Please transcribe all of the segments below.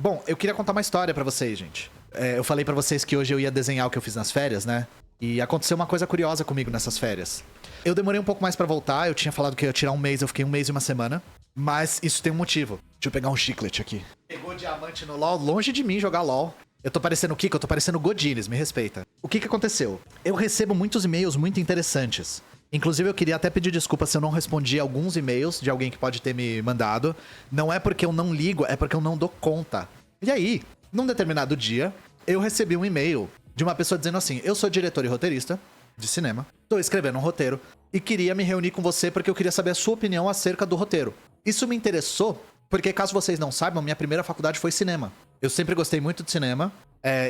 Bom, eu queria contar uma história pra vocês, gente. Eu falei pra vocês que hoje eu ia desenhar o que eu fiz nas férias, né? E aconteceu uma coisa curiosa comigo nessas férias. Eu demorei um pouco mais pra voltar, eu tinha falado que eu ia tirar um mês, eu fiquei um mês e uma semana. Mas isso tem um motivo. Deixa eu pegar um chiclete aqui. Pegou diamante no LoL, longe de mim jogar LoL. Eu tô parecendo o Kiko, eu tô parecendo o Godines, me respeita. O que aconteceu? Eu recebo muitos e-mails muito interessantes. Inclusive, eu queria até pedir desculpa se eu não respondi alguns e-mails de alguém que pode ter me mandado. Não é porque eu não ligo, é porque eu não dou conta. E aí, num determinado dia, eu recebi um e-mail de uma pessoa dizendo assim: eu sou diretor e roteirista de cinema, tô escrevendo um roteiro e queria me reunir com você porque eu queria saber a sua opinião acerca do roteiro. Isso me interessou porque, caso vocês não saibam, minha primeira faculdade foi cinema. Eu sempre gostei muito de cinema.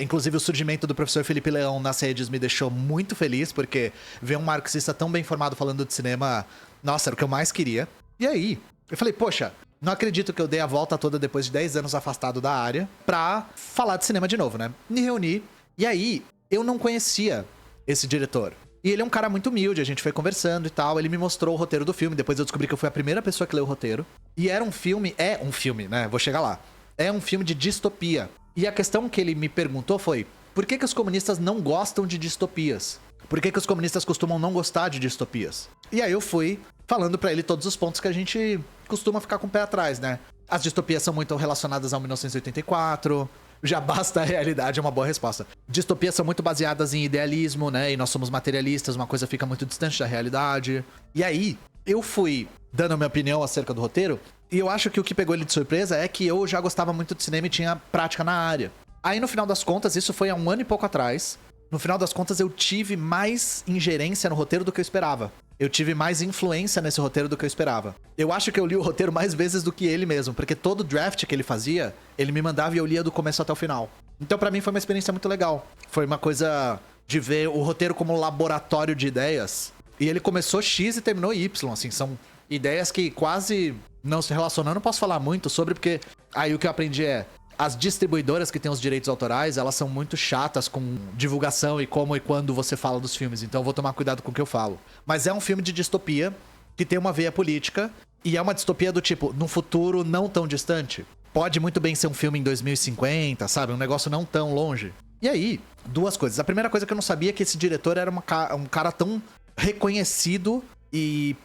Inclusive, o surgimento do professor Felipe Leão nas redes me deixou muito feliz, porque ver um marxista tão bem formado falando de cinema, nossa, era o que eu mais queria. E aí, eu falei, poxa, não acredito que eu dei a volta toda depois de 10 anos afastado da área pra falar de cinema de novo, né? Me reuni, e aí, eu não conhecia esse diretor. E ele é um cara muito humilde, a gente foi conversando e tal, ele me mostrou o roteiro do filme, depois eu descobri que eu fui a primeira pessoa que leu o roteiro. E era um filme, né? Vou chegar lá. É um filme de distopia. E a questão que ele me perguntou foi: por que os comunistas não gostam de distopias? Por que os comunistas costumam não gostar de distopias? E aí eu fui falando pra ele todos os pontos que a gente costuma ficar com o pé atrás, né? As distopias são muito relacionadas ao 1984, já basta a realidade, é uma boa resposta. Distopias são muito baseadas em idealismo, né? E nós somos materialistas, uma coisa fica muito distante da realidade. E aí, eu fui dando a minha opinião acerca do roteiro, e eu acho que o que pegou ele de surpresa é que eu já gostava muito de cinema e tinha prática na área. Aí, no final das contas, isso foi há um ano e pouco atrás, no final das contas eu tive mais ingerência no roteiro do que eu esperava. Eu tive mais influência nesse roteiro do que eu esperava. Eu acho que eu li o roteiro mais vezes do que ele mesmo, porque todo draft que ele fazia, ele me mandava e eu lia do começo até o final. Então pra mim foi uma experiência muito legal. Foi uma coisa de ver o roteiro como um laboratório de ideias. E ele começou X e terminou Y, assim, são ideias que quase não se relacionam. Eu não posso falar muito sobre, porque aí o que eu aprendi é: as distribuidoras que têm os direitos autorais, elas são muito chatas com divulgação e como e quando você fala dos filmes. Então eu vou tomar cuidado com o que eu falo. Mas é um filme de distopia que tem uma veia política. E é uma distopia do tipo, num futuro não tão distante. Pode muito bem ser um filme em 2050, sabe? Um negócio não tão longe. E aí, duas coisas. A primeira coisa que eu não sabia é que esse diretor era um cara tão reconhecido e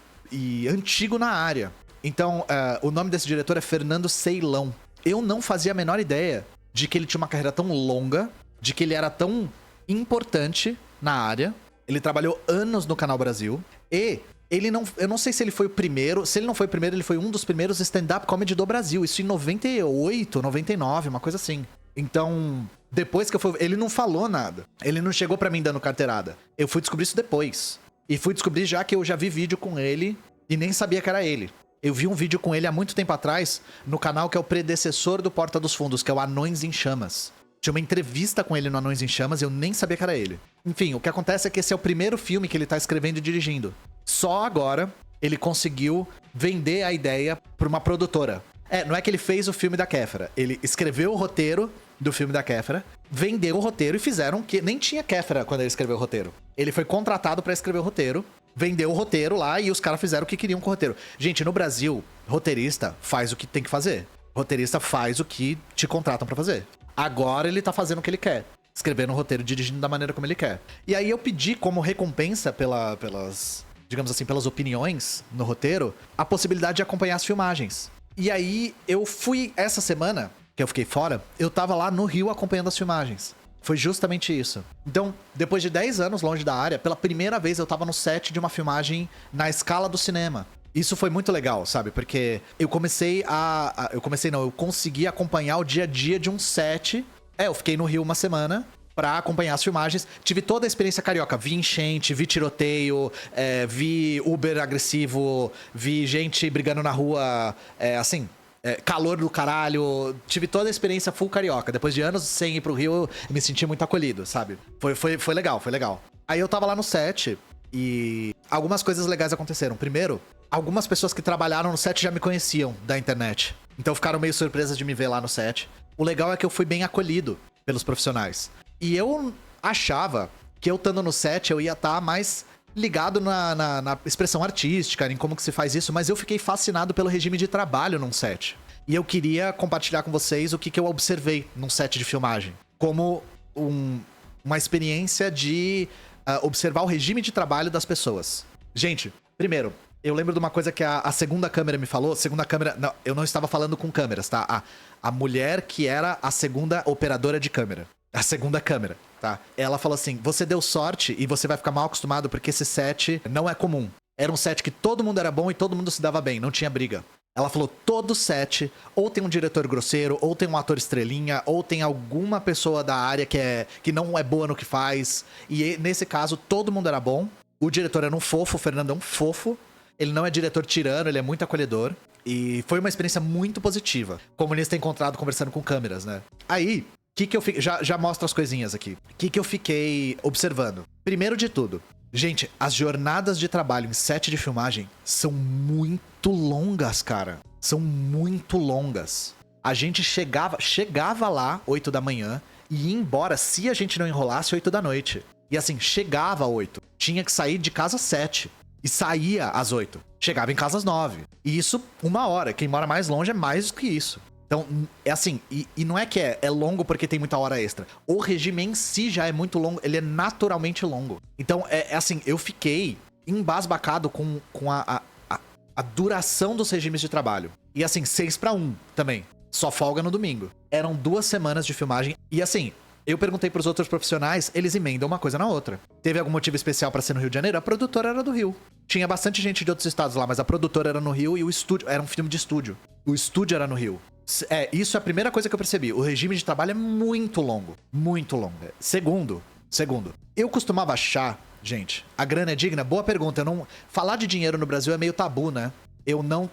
antigo na área. Então, o nome desse diretor é Fernando Ceilão. Eu não fazia a menor ideia de que ele tinha uma carreira tão longa, de que ele era tão importante na área. Ele trabalhou anos no Canal Brasil. E ele não... eu não sei se ele foi o primeiro. Se ele não foi o primeiro, ele foi um dos primeiros stand-up comedy do Brasil. Isso em 98, 99, uma coisa assim. Então, depois que eu fui... ele não falou nada. Ele não chegou pra mim dando carteirada. Eu fui descobrir isso depois. E fui descobrir já que eu já vi vídeo com ele e nem sabia que era ele. Eu vi um vídeo com ele há muito tempo atrás, no canal que é o predecessor do Porta dos Fundos, que é o Anões em Chamas. Tinha uma entrevista com ele no Anões em Chamas e eu nem sabia que era ele. Enfim, o que acontece é que esse é o primeiro filme que ele tá escrevendo e dirigindo. Só agora ele conseguiu vender a ideia pra uma produtora. Não é que ele fez o filme da Kéfera. Ele escreveu o roteiro do filme da Kéfera, vendeu o roteiro e fizeram que... nem tinha Kéfera quando ele escreveu o roteiro. Ele foi contratado pra escrever o roteiro, vendeu o roteiro lá e os caras fizeram o que queriam com o roteiro. Gente, no Brasil, roteirista faz o que tem que fazer. Roteirista faz o que te contratam pra fazer. Agora ele tá fazendo o que ele quer. Escrevendo o roteiro, dirigindo da maneira como ele quer. E aí eu pedi como recompensa pelas, digamos assim, pelas opiniões no roteiro, a possibilidade de acompanhar as filmagens. E aí eu fui, essa semana, que eu fiquei fora, eu tava lá no Rio acompanhando as filmagens. Foi justamente isso. Então, depois de 10 anos longe da área, pela primeira vez eu tava no set de uma filmagem na escala do cinema. Isso foi muito legal, sabe? Porque eu eu consegui acompanhar o dia a dia de um set. Eu fiquei no Rio uma semana pra acompanhar as filmagens. Tive toda a experiência carioca. Vi enchente, vi tiroteio, vi Uber agressivo, vi gente brigando na rua, calor do caralho. Tive toda a experiência full carioca. Depois de anos sem ir pro Rio, eu me senti muito acolhido, sabe? Foi legal, foi legal. Aí eu tava lá no set e algumas coisas legais aconteceram. Primeiro, algumas pessoas que trabalharam no set já me conheciam da internet. Então ficaram meio surpresas de me ver lá no set. O legal é que eu fui bem acolhido pelos profissionais. E eu achava que eu estando no set eu ia estar mais ligado na expressão artística, em como que se faz isso, mas eu fiquei fascinado pelo regime de trabalho num set. E eu queria compartilhar com vocês o que eu observei num set de filmagem. Como uma experiência de observar o regime de trabalho das pessoas. Gente, primeiro, eu lembro de uma coisa que a segunda câmera me falou. Segunda câmera... Não, eu não estava falando com câmeras, tá? A mulher que era a segunda operadora de câmera. A segunda câmera, tá? Ela falou assim, você deu sorte e você vai ficar mal acostumado porque esse set não é comum. Era um set que todo mundo era bom e todo mundo se dava bem, não tinha briga. Ela falou, todo set, ou tem um diretor grosseiro, ou tem um ator estrelinha, ou tem alguma pessoa da área que não é boa no que faz. E nesse caso, todo mundo era bom. O diretor era um fofo, o Fernando é um fofo. Ele não é diretor tirano, ele é muito acolhedor. E foi uma experiência muito positiva. Como eles têm encontrado conversando com câmeras, né? Aí, que eu fiquei... Já mostro as coisinhas aqui. O que eu fiquei observando? Primeiro de tudo, gente, as jornadas de trabalho em set de filmagem são muito longas, cara. São muito longas. A gente chegava lá 8 da manhã e ia embora se a gente não enrolasse 8 da noite. E assim, chegava às 8. Tinha que sair de casa às 7. E saía às 8. Chegava em casa às 9. E isso, 1 hora. Quem mora mais longe é mais do que isso. Então, é assim, e não é que é longo porque tem muita hora extra. O regime em si já é muito longo, ele é naturalmente longo. Então, é assim, eu fiquei embasbacado com a duração dos regimes de trabalho. E assim, 6-1 também. Só folga no domingo. Eram 2 semanas de filmagem. E assim, eu perguntei pros outros profissionais, eles emendam uma coisa na outra. Teve algum motivo especial pra ser no Rio de Janeiro? A produtora era do Rio. Tinha bastante gente de outros estados lá, mas a produtora era no Rio e o estúdio... Era um filme de estúdio. O estúdio era no Rio. Isso é a primeira coisa que eu percebi. O regime de trabalho é muito longo. Muito longo. Segundo, eu costumava achar, gente, a grana é digna? Boa pergunta. Falar de dinheiro no Brasil é meio tabu, né? Eu não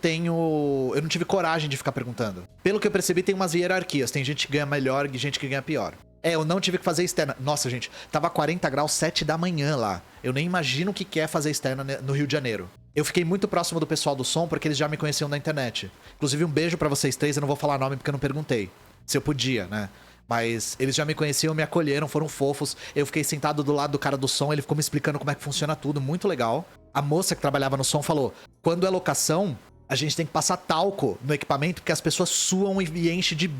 tive coragem de ficar perguntando. Pelo que eu percebi, tem umas hierarquias. Tem gente que ganha melhor e gente que ganha pior. Eu não tive que fazer externa. Nossa, gente, tava 40 graus 7 da manhã lá. Eu nem imagino o que é fazer externa no Rio de Janeiro. Eu fiquei muito próximo do pessoal do som porque eles já me conheciam na internet. Inclusive, um beijo pra vocês 3. Eu não vou falar nome porque eu não perguntei se eu podia, né? Mas eles já me conheciam, me acolheram, foram fofos. Eu fiquei sentado do lado do cara do som, ele ficou me explicando como é que funciona tudo, muito legal. A moça que trabalhava no som falou, quando é locação, a gente tem que passar talco no equipamento porque as pessoas suam e enche de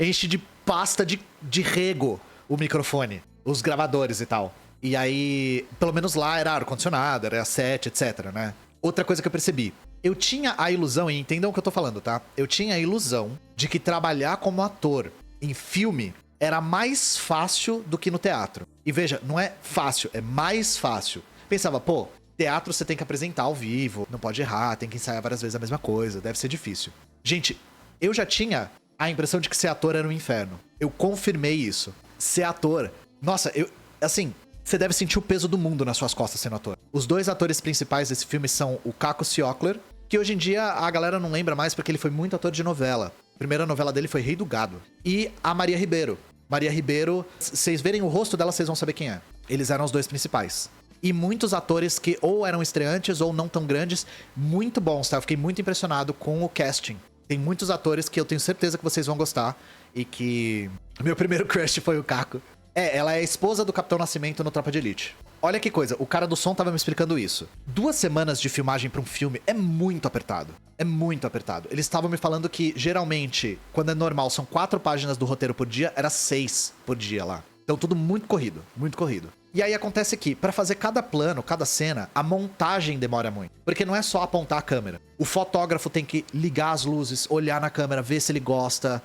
enche de pasta de rego o microfone, os gravadores e tal. E aí, pelo menos lá era ar-condicionado, era set, etc, né? Outra coisa que eu percebi, eu tinha a ilusão, e entendam o que eu tô falando, tá? Eu tinha a ilusão de que trabalhar como ator em filme era mais fácil do que no teatro. E veja, não é fácil, é mais fácil. Pensava, pô, teatro você tem que apresentar ao vivo, não pode errar, tem que ensaiar várias vezes a mesma coisa, deve ser difícil. Gente, eu já tinha a impressão de que ser ator era um inferno. Eu confirmei isso. Ser ator... Nossa, assim... Você deve sentir o peso do mundo nas suas costas sendo ator. Os 2 atores principais desse filme são o Caco Ciocler, que hoje em dia a galera não lembra mais porque ele foi muito ator de novela. A primeira novela dele foi Rei do Gado. E a Maria Ribeiro. Maria Ribeiro, vocês verem o rosto dela, vocês vão saber quem é. Eles eram os 2 principais. E muitos atores que ou eram estreantes ou não tão grandes, muito bons, tá? Eu fiquei muito impressionado com o casting. Tem muitos atores que eu tenho certeza que vocês vão gostar. E que... Meu primeiro crush foi o Caco. Ela é a esposa do Capitão Nascimento no Tropa de Elite. Olha que coisa, o cara do som tava me explicando isso. 2 semanas de filmagem pra um filme é muito apertado. É muito apertado. Eles estavam me falando que, geralmente, quando é normal, são 4 páginas do roteiro por dia, era 6 por dia lá. Então tudo muito corrido, muito corrido. E aí acontece que, pra fazer cada plano, cada cena, a montagem demora muito. Porque não é só apontar a câmera. O fotógrafo tem que ligar as luzes, olhar na câmera, ver se ele gosta.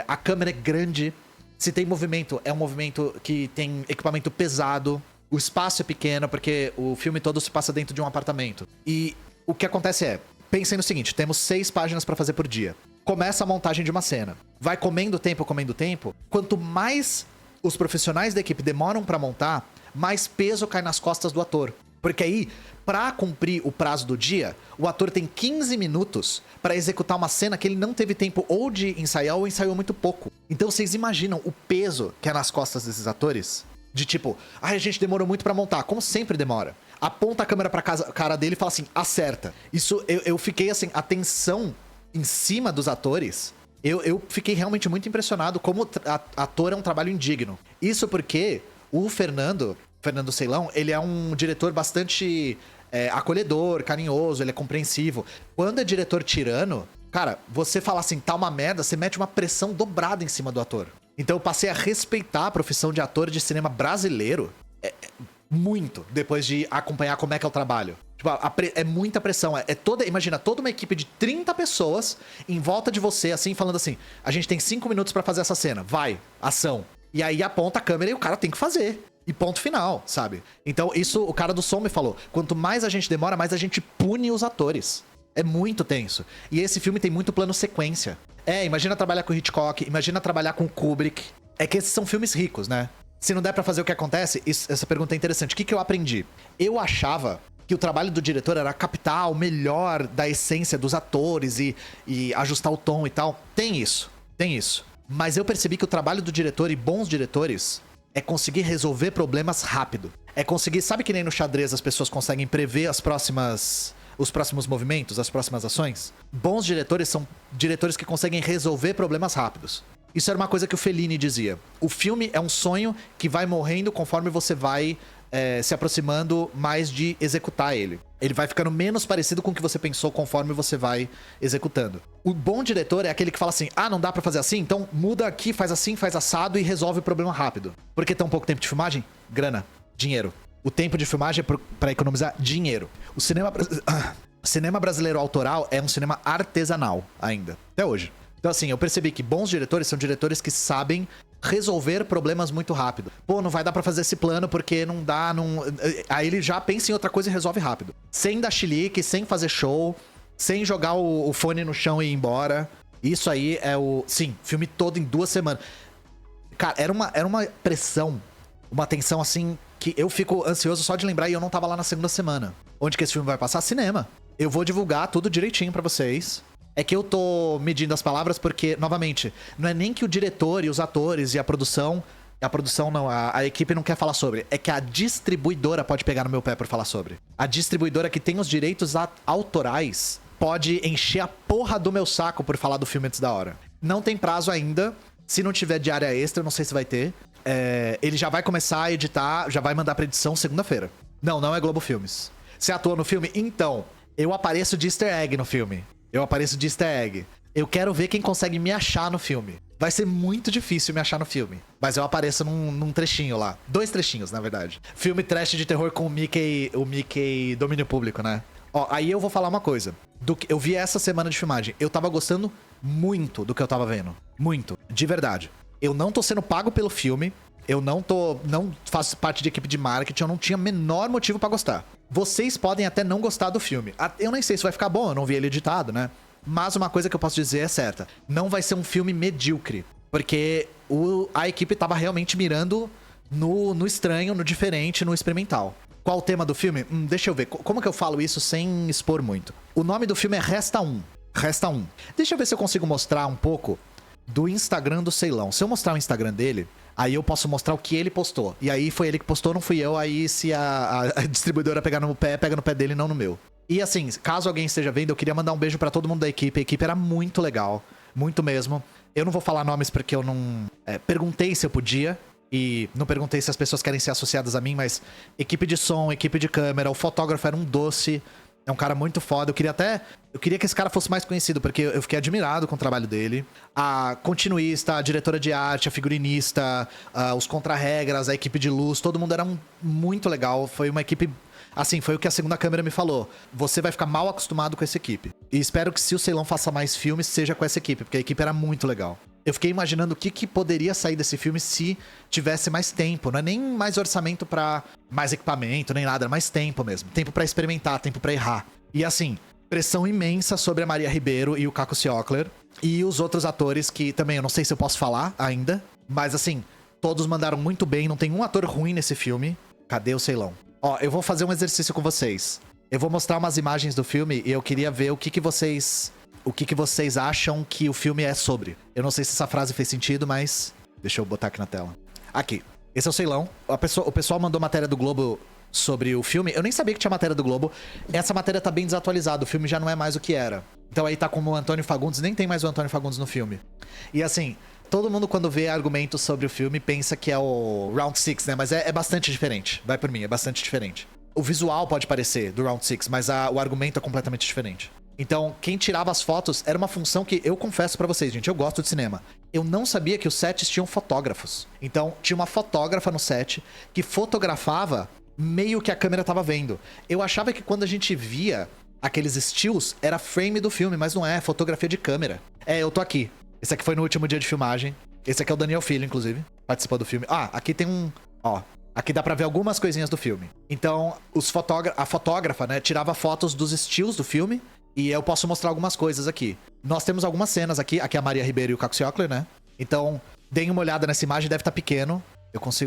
A câmera é grande. Se tem movimento, é um movimento que tem equipamento pesado. O espaço é pequeno, porque o filme todo se passa dentro de um apartamento. E o que acontece é, pensem no seguinte, temos 6 páginas pra fazer por dia. Começa a montagem de uma cena. Vai comendo tempo. Quanto mais os profissionais da equipe demoram pra montar, mais peso cai nas costas do ator. Porque aí, pra cumprir o prazo do dia, o ator tem 15 minutos pra executar uma cena que ele não teve tempo ou de ensaiar ou ensaiou muito pouco. Então vocês imaginam o peso que é nas costas desses atores? De tipo, a gente demorou muito pra montar, como sempre demora. Aponta a câmera pra cara dele e fala assim, acerta. Isso, eu fiquei assim, a tensão em cima dos atores... Eu fiquei realmente muito impressionado como ator é um trabalho indigno. Isso porque o Fernando Ceilão, ele é um diretor bastante acolhedor, carinhoso, ele é compreensivo. Quando é diretor tirano, Cara, você falar assim, tá uma merda, você mete uma pressão dobrada em cima do ator. Então eu passei a respeitar a profissão de ator de cinema brasileiro muito, depois de acompanhar como é que é o trabalho. Tipo, é muita pressão. Imagina, toda uma equipe de 30 pessoas em volta de você, assim, falando assim, a gente tem 5 minutos pra fazer essa cena. Vai, ação. E aí aponta a câmera e o cara tem que fazer. E ponto final, sabe? Então isso, o cara do som me falou. Quanto mais a gente demora, mais a gente pune os atores. É muito tenso. E esse filme tem muito plano sequência. Imagina trabalhar com o Hitchcock, imagina trabalhar com o Kubrick. É que esses são filmes ricos, né? Se não der pra fazer o que acontece, essa pergunta é interessante. O que eu aprendi? Eu achava que o trabalho do diretor era captar o melhor da essência dos atores e ajustar o tom e tal. Tem isso. Mas eu percebi que o trabalho do diretor e bons diretores é conseguir resolver problemas rápido. É conseguir... Sabe que nem no xadrez as pessoas conseguem prever os próximos movimentos, as próximas ações? Bons diretores são diretores que conseguem resolver problemas rápidos. Isso era uma coisa que o Fellini dizia. O filme é um sonho que vai morrendo conforme você vai se aproximando mais de executar ele. Ele vai ficando menos parecido com o que você pensou conforme você vai executando. O bom diretor é aquele que fala assim, não dá pra fazer assim? Então muda aqui, faz assim, faz assado e resolve o problema rápido. Por que tão pouco tempo de filmagem? Grana, dinheiro. O tempo de filmagem é pra economizar dinheiro. O cinema brasileiro autoral é um cinema artesanal ainda, até hoje. Então assim, eu percebi que bons diretores são diretores que sabem resolver problemas muito rápido. Pô, não vai dar pra fazer esse plano porque não dá, não... Aí ele já pensa em outra coisa e resolve rápido. Sem dar chilique, sem fazer show, sem jogar o fone no chão e ir embora. Isso aí é Sim, filme todo em 2 semanas. Cara, era uma pressão, uma tensão assim, que eu fico ansioso só de lembrar e eu não tava lá na segunda semana. Onde que esse filme vai passar? Cinema. Eu vou divulgar tudo direitinho pra vocês. É que eu tô medindo as palavras porque, novamente, não é nem que o diretor e os atores e a produção não, a equipe não quer falar sobre. É que a distribuidora pode pegar no meu pé por falar sobre. A distribuidora que tem os direitos autorais pode encher a porra do meu saco por falar do filme antes da hora. Não tem prazo ainda. Se não tiver diária extra, eu não sei se vai ter. Ele já vai começar a editar, já vai mandar pra edição segunda-feira. Não é Globo Filmes. Você atua no filme? Então, eu apareço de easter egg no filme. Eu quero ver quem consegue me achar no filme. Vai ser muito difícil me achar no filme. Mas eu apareço num trechinho lá. 2 trechinhos, na verdade. Filme trash de terror com o Mickey domínio público, né? Ó, aí eu vou falar uma coisa. Eu vi essa semana de filmagem. Eu tava gostando muito do que eu tava vendo. Muito. De verdade. Eu não tô sendo pago pelo filme. Eu não faço parte de equipe de marketing. Eu não tinha menor motivo pra gostar. Vocês podem até não gostar do filme. Eu nem sei se vai ficar bom, eu não vi ele editado, né? Mas uma coisa que eu posso dizer é certa. Não vai ser um filme medíocre. Porque a equipe tava realmente mirando no estranho, no diferente, no experimental. Qual o tema do filme? Deixa eu ver. Como que eu falo isso sem expor muito? O nome do filme é Resta Um. Resta Um. Deixa eu ver se eu consigo mostrar um pouco do Instagram do Ceilão. Se eu mostrar o Instagram dele... Aí eu posso mostrar o que ele postou. E aí foi ele que postou, não fui eu. Aí se a distribuidora pegar no pé, pega no pé dele, não no meu. E assim, caso alguém esteja vendo, eu queria mandar um beijo pra todo mundo da equipe. A equipe era muito legal. Muito mesmo. Eu não vou falar nomes porque eu não... perguntei se eu podia. E não perguntei se as pessoas querem ser associadas a mim, mas... Equipe de som, equipe de câmera. O fotógrafo era um doce. É um cara muito foda. Eu queria que esse cara fosse mais conhecido, porque eu fiquei admirado com o trabalho dele. A continuista, a diretora de arte, a figurinista, os contra-regras, a equipe de luz, todo mundo era muito legal. Foi uma equipe... Assim, foi o que a segunda câmera me falou. Você vai ficar mal acostumado com essa equipe. E espero que se o Ceilão faça mais filmes, seja com essa equipe, porque a equipe era muito legal. Eu fiquei imaginando o que poderia sair desse filme se tivesse mais tempo. Não é nem mais orçamento pra mais equipamento, nem nada. É mais tempo mesmo. Tempo pra experimentar, tempo pra errar. E assim, pressão imensa sobre a Maria Ribeiro e o Caco Ciocler. E os outros atores que também eu não sei se eu posso falar ainda. Mas assim, todos mandaram muito bem. Não tem um ator ruim nesse filme. Cadê o Ceilão? Ó, eu vou fazer um exercício com vocês. Eu vou mostrar umas imagens do filme e eu queria ver o que vocês acham que o filme é sobre. Eu não sei se essa frase fez sentido, mas... Deixa eu botar aqui na tela. Aqui. Esse é o Ceilão. O pessoal mandou matéria do Globo sobre o filme. Eu nem sabia que tinha matéria do Globo. Essa matéria tá bem desatualizada. O filme já não é mais o que era. Então aí tá como o Antônio Fagundes. Nem tem mais o Antônio Fagundes no filme. E assim... Todo mundo, quando vê argumentos sobre o filme, pensa que é o Round 6, né? Mas é bastante diferente. Vai por mim, é bastante diferente. O visual pode parecer do Round 6, mas o argumento é completamente diferente. Então, quem tirava as fotos era uma função que eu confesso pra vocês, gente, eu gosto de cinema. Eu não sabia que os sets tinham fotógrafos. Então, tinha uma fotógrafa no set que fotografava meio que a câmera tava vendo. Eu achava que quando a gente via aqueles stills, era frame do filme, mas não é fotografia de câmera. Eu tô aqui. Esse aqui foi no último dia de filmagem. Esse aqui é o Daniel Filho, inclusive, participou do filme. Aqui tem um... aqui dá pra ver algumas coisinhas do filme. Então, a fotógrafa, né, tirava fotos dos stills do filme. E eu posso mostrar algumas coisas aqui. Nós temos algumas cenas aqui. Aqui é a Maria Ribeiro e o Caco Ciocler, né? Então, deem uma olhada nessa imagem, deve estar pequeno.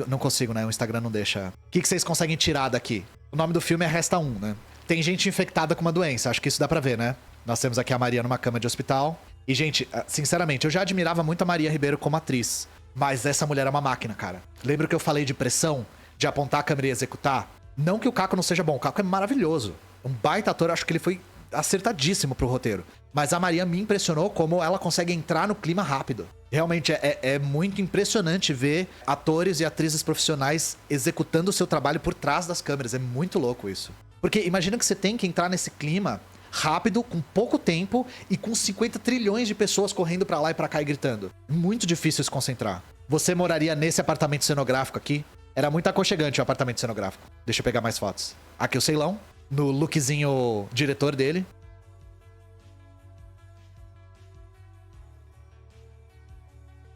Não consigo, né? O Instagram não deixa. O que vocês conseguem tirar daqui? O nome do filme é Resta 1, né? Tem gente infectada com uma doença, acho que isso dá pra ver, né? Nós temos aqui a Maria numa cama de hospital. E, gente, sinceramente, eu já admirava muito a Maria Ribeiro como atriz. Mas essa mulher é uma máquina, cara. Lembra que eu falei de pressão? De apontar a câmera e executar? Não que o Caco não seja bom, o Caco é maravilhoso. Um baita ator, acho que ele foi acertadíssimo pro roteiro. Mas a Maria me impressionou como ela consegue entrar no clima rápido. Realmente é muito impressionante ver atores e atrizes profissionais executando o seu trabalho por trás das câmeras. É muito louco isso. Porque imagina que você tem que entrar nesse clima rápido, com pouco tempo e com 50 trilhões de pessoas correndo pra lá e pra cá e gritando. Muito difícil se concentrar. Você moraria nesse apartamento cenográfico aqui? Era muito aconchegante o apartamento cenográfico. Deixa eu pegar mais fotos. Aqui o Ceilão, no lookzinho diretor dele.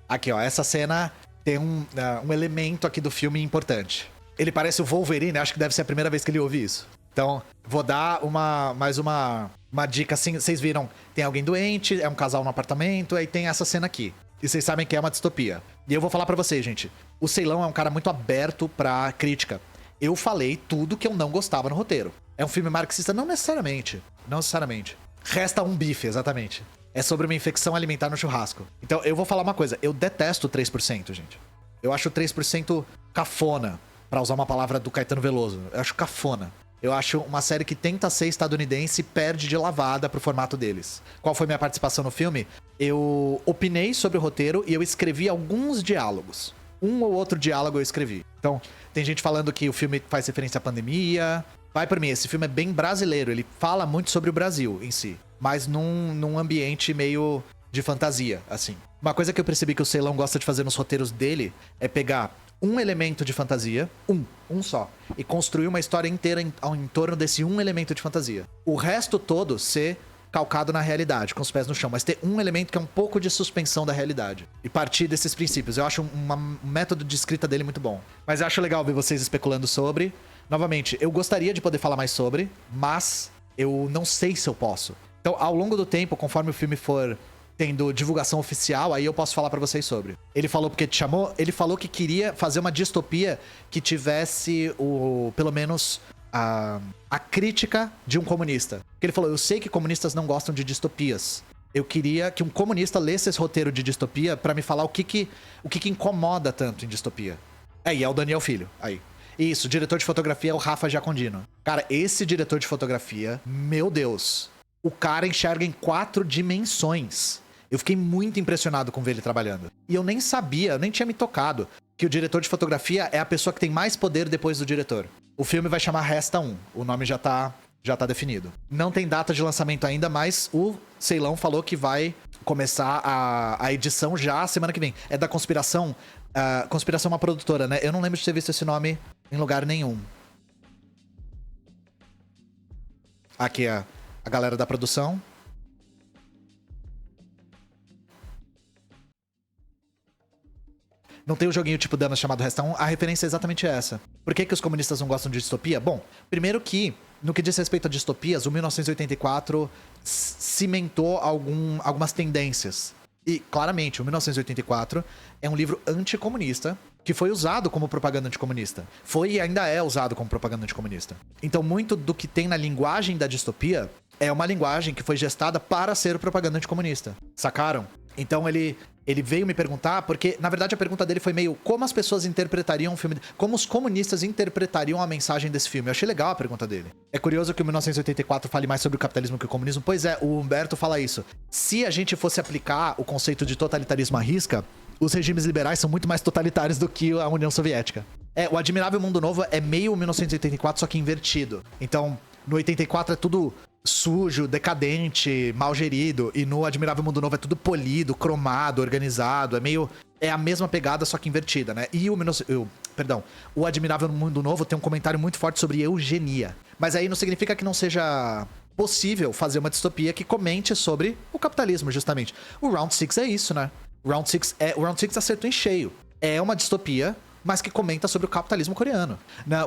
Aqui, ó, essa cena tem um elemento aqui do filme importante. Ele parece o Wolverine, acho que deve ser a primeira vez que ele ouve isso. Então, vou dar mais uma dica assim. Vocês viram, tem alguém doente, é um casal no apartamento, aí tem essa cena aqui. E vocês sabem que é uma distopia. E eu vou falar pra vocês, gente. O Ceilão é um cara muito aberto pra crítica. Eu falei tudo que eu não gostava no roteiro. É um filme marxista? Não necessariamente. Não necessariamente. Resta um bife, exatamente. É sobre uma infecção alimentar no churrasco. Então, eu vou falar uma coisa. Eu detesto o 3%, gente. Eu acho o 3% cafona, pra usar uma palavra do Caetano Veloso. Eu acho cafona. Eu acho uma série que tenta ser estadunidense e perde de lavada pro formato deles. Qual foi minha participação no filme? Eu opinei sobre o roteiro e eu escrevi alguns diálogos. Um ou outro diálogo eu escrevi. Então, tem gente falando que o filme faz referência à pandemia. Vai por mim, esse filme é bem brasileiro. Ele fala muito sobre o Brasil em si. Mas num ambiente meio de fantasia, assim. Uma coisa que eu percebi que o Ceilão gosta de fazer nos roteiros dele é pegar um elemento de fantasia, um só, e construir uma história inteira em torno desse um elemento de fantasia. O resto todo ser calcado na realidade, com os pés no chão, mas ter um elemento que é um pouco de suspensão da realidade. E partir desses princípios. Eu acho um método de escrita dele muito bom. Mas eu acho legal ver vocês especulando sobre. Novamente, eu gostaria de poder falar mais sobre, mas eu não sei se eu posso. Então, ao longo do tempo, conforme o filme for tendo divulgação oficial, aí eu posso falar pra vocês sobre. Ele falou porque te chamou, ele falou que queria fazer uma distopia que tivesse pelo menos a crítica de um comunista. Porque ele falou, eu sei que comunistas não gostam de distopias. Eu queria que um comunista lesse esse roteiro de distopia pra me falar o que incomoda tanto em distopia. E é o Daniel Filho, aí. Isso, o diretor de fotografia é o Rafa Giacondino. Cara, esse diretor de fotografia, meu Deus, o cara enxerga em 4 dimensões. Eu fiquei muito impressionado com ver ele trabalhando. E eu nem sabia, eu nem tinha me tocado que o diretor de fotografia é a pessoa que tem mais poder depois do diretor. O filme vai chamar Resta 1. O nome já tá definido. Não tem data de lançamento ainda, mas o Ceilão falou que vai começar a edição já semana que vem. É da Conspiração. Conspiração é uma produtora, né? Eu não lembro de ter visto esse nome em lugar nenhum. Aqui é a galera da produção. Não tem o joguinho tipo Danos chamado Resta 1, a referência é exatamente essa. Por que os comunistas não gostam de distopia? Bom, primeiro que, no que diz respeito a distopias, o 1984 cimentou algumas tendências. E, claramente, o 1984 é um livro anticomunista que foi usado como propaganda anticomunista. Foi e ainda é usado como propaganda anticomunista. Então, muito do que tem na linguagem da distopia é uma linguagem que foi gestada para ser propaganda anticomunista. Sacaram? Então, ele veio me perguntar, porque, na verdade, a pergunta dele foi meio como as pessoas interpretariam o filme, como os comunistas interpretariam a mensagem desse filme. Eu achei legal a pergunta dele. É curioso que o 1984 fale mais sobre o capitalismo que o comunismo. Pois é, o Humberto fala isso. Se a gente fosse aplicar o conceito de totalitarismo à risca, os regimes liberais são muito mais totalitários do que a União Soviética. O Admirável Mundo Novo é meio 1984, só que invertido. Então, no 84 é tudo sujo, decadente, mal gerido. E no Admirável Mundo Novo é tudo polido, cromado, organizado. É a mesma pegada, só que invertida, né? E o Admirável Mundo Novo tem um comentário muito forte sobre eugenia. Mas aí não significa que não seja possível fazer uma distopia que comente sobre o capitalismo, justamente. O Round Six é isso, né? O Round Six acertou em cheio. É uma distopia, mas que comenta sobre o capitalismo coreano.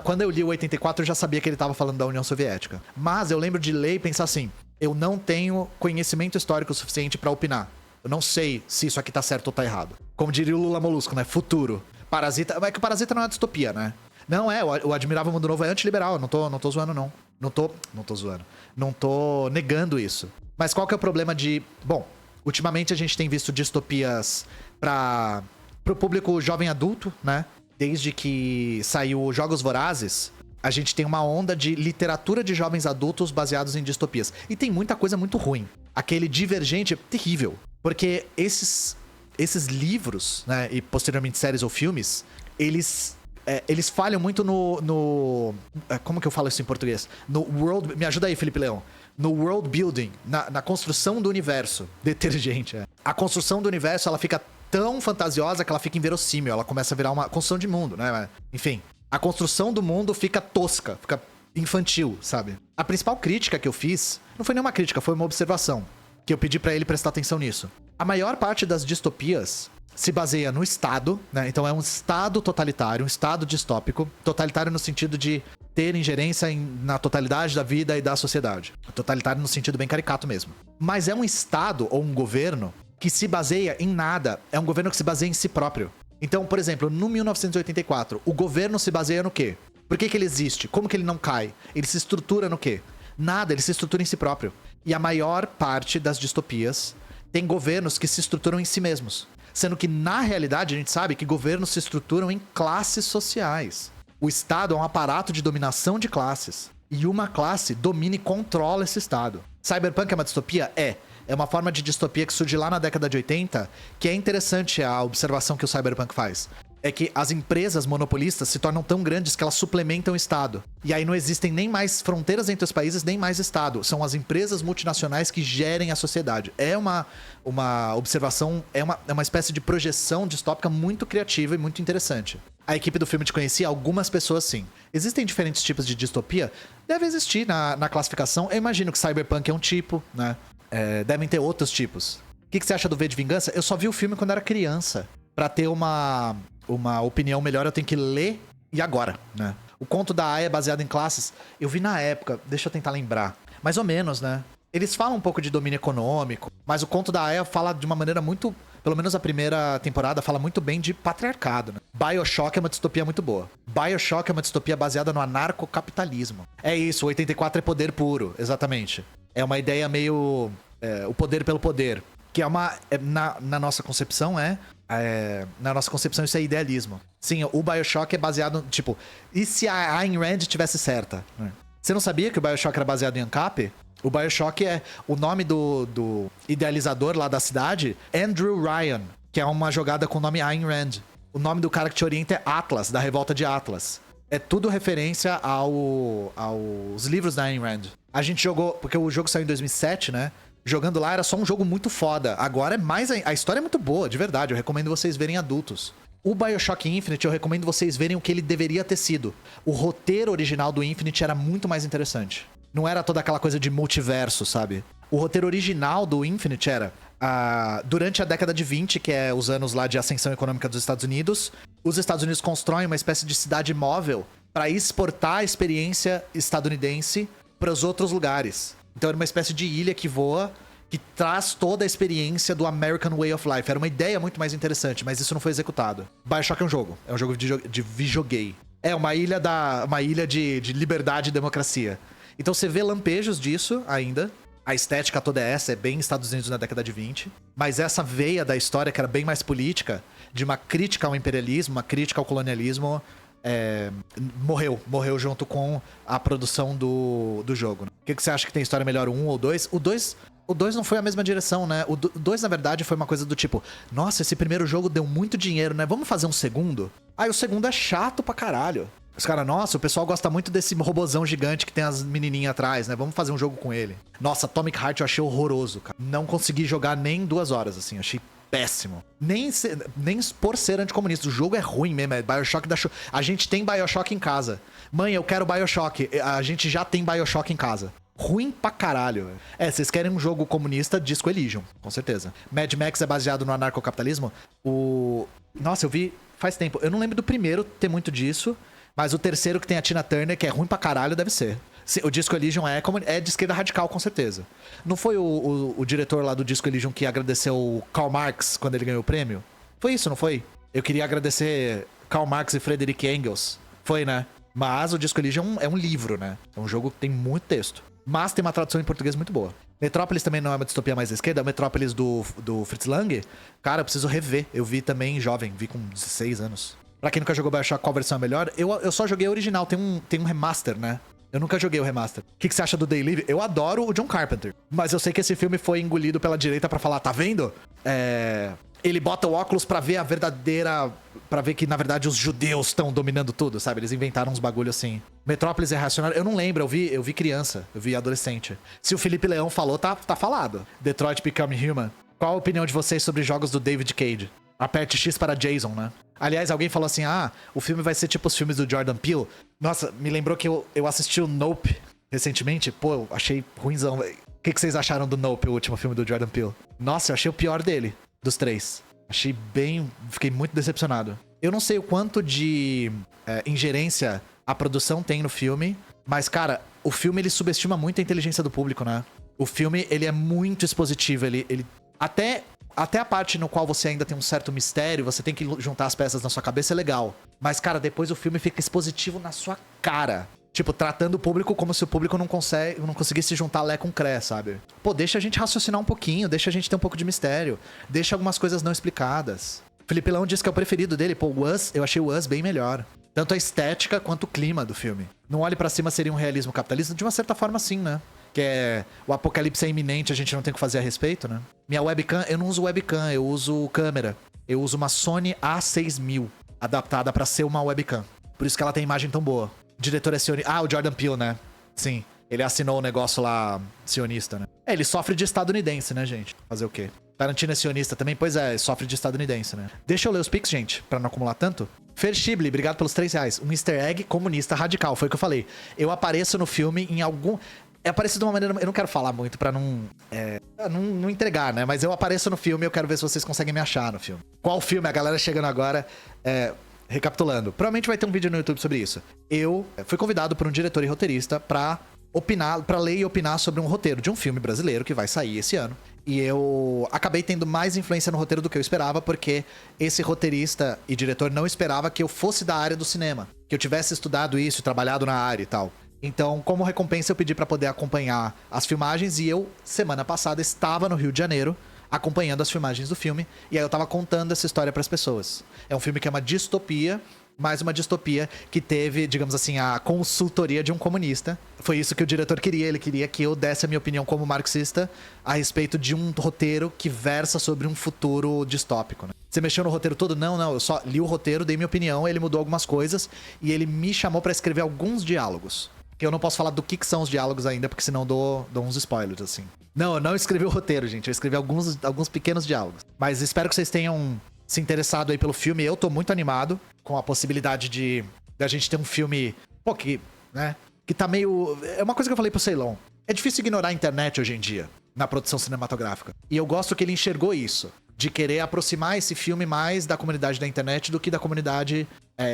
Quando eu li o 84, eu já sabia que ele estava falando da União Soviética. Mas eu lembro de ler e pensar assim, eu não tenho conhecimento histórico suficiente para opinar. Eu não sei se isso aqui tá certo ou tá errado. Como diria o Lula Molusco, né? Futuro. Parasita... É que o Parasita não é distopia, né? Não é, o Admirável Mundo Novo é antiliberal. Eu não tô zoando, não. Não tô zoando. Não tô negando isso. Mas qual que é o problema de... Bom, ultimamente a gente tem visto distopias pro público jovem adulto, né? Desde que saiu Jogos Vorazes, a gente tem uma onda de literatura de jovens adultos baseados em distopias. E tem muita coisa muito ruim. Aquele Divergente é terrível. Porque esses livros, né? E posteriormente séries ou filmes, eles falham muito no... Como que eu falo isso em português? No world... Me ajuda aí, Felipe Leão. No world building, na construção do universo. Detergente, A construção do universo, ela fica tão fantasiosa que ela fica inverossímil. Ela começa a virar uma construção de mundo, né? Enfim, a construção do mundo fica tosca, fica infantil, sabe? A principal crítica que eu fiz, não foi nenhuma crítica, foi uma observação. Que eu pedi pra ele prestar atenção nisso. A maior parte das distopias se baseia no Estado, né? Então é um Estado totalitário, um Estado distópico. Totalitário no sentido de ter ingerência na totalidade da vida e da sociedade. Totalitário no sentido bem caricato mesmo. Mas é um Estado ou um governo que se baseia em nada. É um governo que se baseia em si próprio. Então, por exemplo, no 1984, o governo se baseia no quê? Por que ele existe? Como que ele não cai? Ele se estrutura no quê? Nada, ele se estrutura em si próprio. E a maior parte das distopias tem governos que se estruturam em si mesmos. Sendo que, na realidade, a gente sabe que governos se estruturam em classes sociais. O Estado é um aparato de dominação de classes. E uma classe domina e controla esse Estado. Cyberpunk é uma distopia? É. É uma forma de distopia que surge lá na década de 80, que é interessante a observação que o Cyberpunk faz. É que as empresas monopolistas se tornam tão grandes que elas suplementam o Estado. E aí não existem nem mais fronteiras entre os países, nem mais Estado. São as empresas multinacionais que gerem a sociedade. É uma observação, é uma espécie de projeção distópica muito criativa e muito interessante. A equipe do filme Te Conhecia, algumas pessoas sim. Existem diferentes tipos de distopia? Deve existir na classificação. Eu imagino que Cyberpunk é um tipo, né? Devem ter outros tipos. O que você acha do V de Vingança? Eu só vi o filme quando era criança. Pra ter uma opinião melhor, eu tenho que ler e agora, né? O conto da Aya é baseado em classes. Eu vi na época, deixa eu tentar lembrar. Mais ou menos, né? Eles falam um pouco de domínio econômico, mas o conto da Aya fala de uma maneira muito... Pelo menos a primeira temporada fala muito bem de patriarcado, né? BioShock é uma distopia muito boa. BioShock é uma distopia baseada no anarcocapitalismo. É isso, o 84 é poder puro, exatamente. É uma ideia meio... o poder pelo poder. Que é uma... na nossa concepção na nossa concepção isso é idealismo. Sim, o BioShock é baseado... Tipo, e se a Ayn Rand tivesse certa? Você não sabia que o BioShock era baseado em ANCAP? O BioShock é... O nome do idealizador lá da cidade, Andrew Ryan, que é uma jogada com o nome Ayn Rand. O nome do cara que te orienta é Atlas, da Revolta de Atlas. É tudo referência aos livros da Ayn Rand. A gente jogou... Porque o jogo saiu em 2007, né? Jogando lá era só um jogo muito foda. Agora é mais... A história é muito boa, de verdade. Eu recomendo vocês verem adultos. O BioShock Infinite, eu recomendo vocês verem o que ele deveria ter sido. O roteiro original do Infinite era muito mais interessante. Não era toda aquela coisa de multiverso, sabe? O roteiro original do Infinite era... durante a década de 20, que é os anos lá de ascensão econômica dos Estados Unidos, os Estados Unidos constroem uma espécie de cidade móvel para exportar a experiência estadunidense para os outros lugares. Então era uma espécie de ilha que voa, que traz toda a experiência do American Way of Life. Era uma ideia muito mais interessante, mas isso não foi executado. BioShock é um jogo. É um jogo de videogame. É uma ilha de liberdade e democracia. Então você vê lampejos disso ainda. A estética toda é essa, é bem Estados Unidos na década de 20. Mas essa veia da história, que era bem mais política, de uma crítica ao imperialismo, uma crítica ao colonialismo... morreu junto com a produção do jogo. O que você acha que tem história melhor, o 1 ou o 2? O 2 não foi a mesma direção, né? O 2, na verdade, foi uma coisa do tipo... Nossa, esse primeiro jogo deu muito dinheiro, né? Vamos fazer um segundo? O segundo é chato pra caralho. Os caras, nossa, o pessoal gosta muito desse robozão gigante que tem as menininhas atrás, né? Vamos fazer um jogo com ele. Nossa, Atomic Heart eu achei horroroso, cara. Não consegui jogar nem 2 horas, assim. Achei péssimo. Nem por ser anticomunista. O jogo é ruim mesmo. É Bioshock da... A gente tem Bioshock em casa. Mãe, eu quero Bioshock. A gente já tem Bioshock em casa. Ruim pra caralho. Vocês querem um jogo comunista, Disco Elysium, com certeza. Mad Max é baseado no anarcocapitalismo. Nossa, eu vi faz tempo. Eu não lembro do primeiro ter muito disso. Mas o terceiro que tem a Tina Turner, que é ruim pra caralho, deve ser. O Disco Elysium é de esquerda radical, com certeza. Não foi o diretor lá do Disco Elysium que agradeceu o Karl Marx quando ele ganhou o prêmio? Foi isso, não foi? Eu queria agradecer Karl Marx e Friedrich Engels. Foi, né? Mas o Disco Elysium é um livro, né? É um jogo que tem muito texto. Mas tem uma tradução em português muito boa. Metrópolis também não é uma distopia mais à esquerda. Metrópolis do Fritz Lang, cara, eu preciso rever. Eu vi também jovem, vi com 16 anos. Pra quem nunca jogou Bioshock, qual versão é melhor? Eu só joguei a original, tem um remaster, né? Eu nunca joguei o remaster. O que você acha do Day Live? Eu adoro o John Carpenter. Mas eu sei que esse filme foi engolido pela direita pra falar, tá vendo? Ele bota o óculos pra ver a verdadeira... Pra ver que, na verdade, os judeus estão dominando tudo, sabe? Eles inventaram uns bagulho assim. Metrópolis é reacionário. Eu não lembro, eu vi criança. Eu vi adolescente. Se o Felipe Leão falou, tá falado. Detroit Become Human. Qual a opinião de vocês sobre jogos do David Cage? Aperte X para Jason, né? Aliás, alguém falou assim, o filme vai ser tipo os filmes do Jordan Peele. Nossa, me lembrou que eu assisti o Nope recentemente. Pô, eu achei ruimzão, velho. O que vocês acharam do Nope, o último filme do Jordan Peele? Nossa, eu achei o pior dele, dos 3. Achei bem... Fiquei muito decepcionado. Eu não sei o quanto de ingerência a produção tem no filme, mas, cara, o filme, ele subestima muito a inteligência do público, né? O filme, ele é muito expositivo, ele até a parte no qual você ainda tem um certo mistério, você tem que juntar as peças na sua cabeça, é legal. Mas, cara, depois o filme fica expositivo na sua cara. Tipo, tratando o público como se o público não conseguisse juntar Lé com Cré, sabe? Pô, deixa a gente raciocinar um pouquinho, deixa a gente ter um pouco de mistério. Deixa algumas coisas não explicadas. Felipe Leão disse que é o preferido dele. Pô, eu achei o Us bem melhor. Tanto a estética quanto o clima do filme. Não Olhe Pra Cima seria um realismo capitalista? De uma certa forma, sim, né? Que é o apocalipse é iminente, a gente não tem o que fazer a respeito, né? Minha webcam, eu não uso webcam, eu uso câmera. Eu uso uma Sony A6000, adaptada pra ser uma webcam. Por isso que ela tem imagem tão boa. O diretor é sionista. O Jordan Peele, né? Sim. Ele assinou o negócio lá, sionista, né? Ele sofre de estadunidense, né, gente? Fazer o quê? Tarantino é sionista também? Pois é, sofre de estadunidense, né? Deixa eu ler os pics, gente, pra não acumular tanto. Fer Schibli, obrigado pelos R$3. Um easter egg comunista radical, foi o que eu falei. Eu apareço no filme em algum... Eu apareço de uma maneira... Eu não quero falar muito pra não entregar, né? Mas eu apareço no filme e eu quero ver se vocês conseguem me achar no filme. Qual filme? A galera chegando agora... Recapitulando. Provavelmente vai ter um vídeo no YouTube sobre isso. Eu fui convidado por um diretor e roteirista pra ler e opinar sobre um roteiro de um filme brasileiro que vai sair esse ano. E eu acabei tendo mais influência no roteiro do que eu esperava, porque esse roteirista e diretor não esperava que eu fosse da área do cinema. Que eu tivesse estudado isso, trabalhado na área e tal. Então, como recompensa, eu pedi pra poder acompanhar as filmagens. E eu, semana passada, estava no Rio de Janeiro, acompanhando as filmagens do filme. E aí eu tava contando essa história pras pessoas. É um filme que é uma distopia, mais uma distopia que teve, digamos assim, a consultoria de um comunista. Foi isso que o diretor queria. Ele queria que eu desse a minha opinião como marxista a respeito de um roteiro que versa sobre um futuro distópico, né? Você mexeu no roteiro todo? Não. Eu só li o roteiro, dei minha opinião, ele mudou algumas coisas e ele me chamou pra escrever alguns diálogos. Que eu não posso falar do que são os diálogos ainda, porque senão dou uns spoilers, assim. Não, eu não escrevi o roteiro, gente. Eu escrevi alguns pequenos diálogos. Mas espero que vocês tenham se interessado aí pelo filme. Eu tô muito animado com a possibilidade de a gente ter um filme, pô, que tá meio... É uma coisa que eu falei pro Ceilon. É difícil ignorar a internet hoje em dia, na produção cinematográfica. E eu gosto que ele enxergou isso, de querer aproximar esse filme mais da comunidade da internet do que da comunidade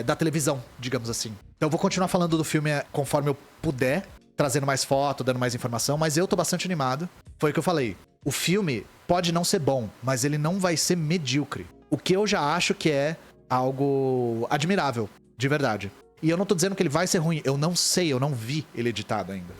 da televisão, digamos assim. Então eu vou continuar falando do filme conforme eu puder, trazendo mais foto, dando mais informação, mas eu tô bastante animado. Foi o que eu falei. O filme pode não ser bom, mas ele não vai ser medíocre. O que eu já acho que é algo admirável, de verdade. E eu não tô dizendo que ele vai ser ruim, eu não sei, eu não vi ele editado ainda.